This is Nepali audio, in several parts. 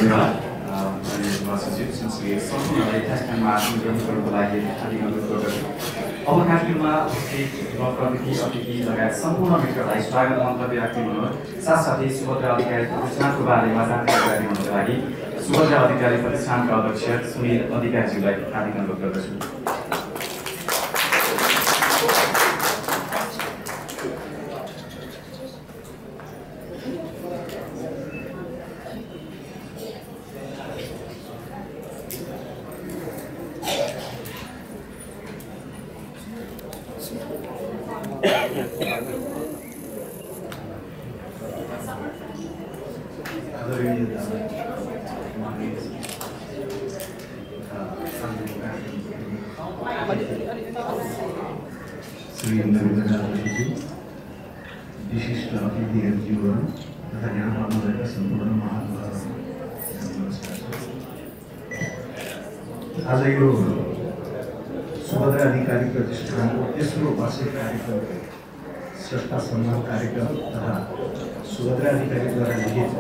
धन्यवाद सचिव संसदीय सम्पूर्ण कार्यक्रममा आसन ग्रहण गर्नको लागि हार्दिक अनुरोध गर्दछु। अब कार्यक्रममा प्रमुखी अतिथि लगायत सम्पूर्ण मित्रहरूलाई स्वागत मन्तव्य राख्ने हुनुहुन्छ। साथसाथै सुभद्रा अधिकारी प्रतिष्ठानको बारेमा जानकारी दिनुको लागि सुभद्रा अधिकारी प्रतिष्ठानका अध्यक्ष सुनिल अधिकारीज्यूलाई हार्दिक अनुरोध गर्दछु। विशिष्ट अतिथिज्यूहरू तथा यहाँ पर्नुभएका सम्पूर्ण महानुभावहरू नमस्कार। आज यो सुभद्रा अधिकारी प्रतिष्ठानको तेस्रो वार्षिक कार्यक्रम श्रेष्ठ सम्मान कार्यक्रम तथा सुभद्रा अधिकारीद्वारा लिखित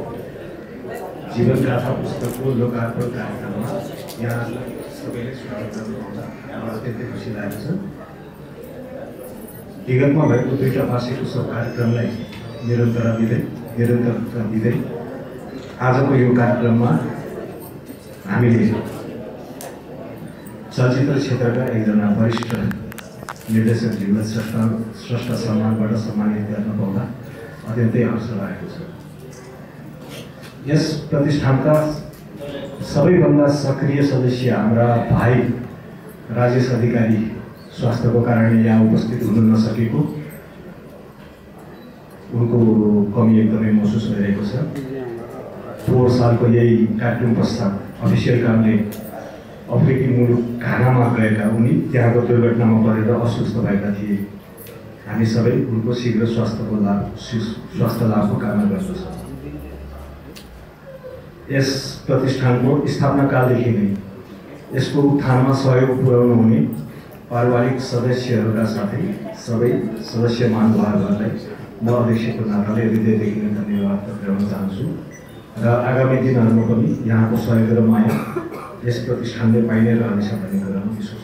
जीवनगाथा पुस्तकको लोकार्पण कार्यक्रममा यहाँ सबैले स्वागत गर्नुहुन्छ। मलाई अत्यन्तै खुसी लागेको छ। विगतमा भएको दुईटा वार्षिक उत्सव कार्यक्रमलाई निरन्तरता दिँदै आजको यो कार्यक्रममा हामीले चलचित्र क्षेत्रका एकजना वरिष्ठ निर्देशकज्यूलाई श्रेष्ठ सम्मानबाट सम्मानित गर्न पाउँदा अत्यन्तै हर्ष लागेको छ। यस प्रतिष्ठानका सबैभन्दा सक्रिय सदस्य हाम्रा भाइ राजेश अधिकारी स्वास्थ्यको कारणले यहाँ उपस्थित हुन नसकेको उनको कमी एकदमै महसुस भइरहेको छ। पोहोर सालको यही कार्यक्रम पश्चात अफिसियल कामले अफ्रिकी मुलुक घानामा गएका उनी त्यहाँको दुर्घटनामा परेर अस्वस्थ भएका थिए। हामी सबै उनको शीघ्र स्वास्थ्य लाभको कामना गर्दछौँ। यस प्रतिष्ठानको स्थापनाकालदेखि नै यसको उत्थानमा सहयोग पुर्याउनु हुने पारिवारिक सदस्यहरूका साथै सबै सदस्य महानुभावहरूलाई म अध्यक्षको नाताले हृदयदेखि नै धन्यवाद पुर्याउन चाहन्छु र आगामी दिनहरूमा पनि यहाँको सहयोग र माया यस प्रतिष्ठानले पाइ नै रहनेछ भन्ने कुरामा विश्वास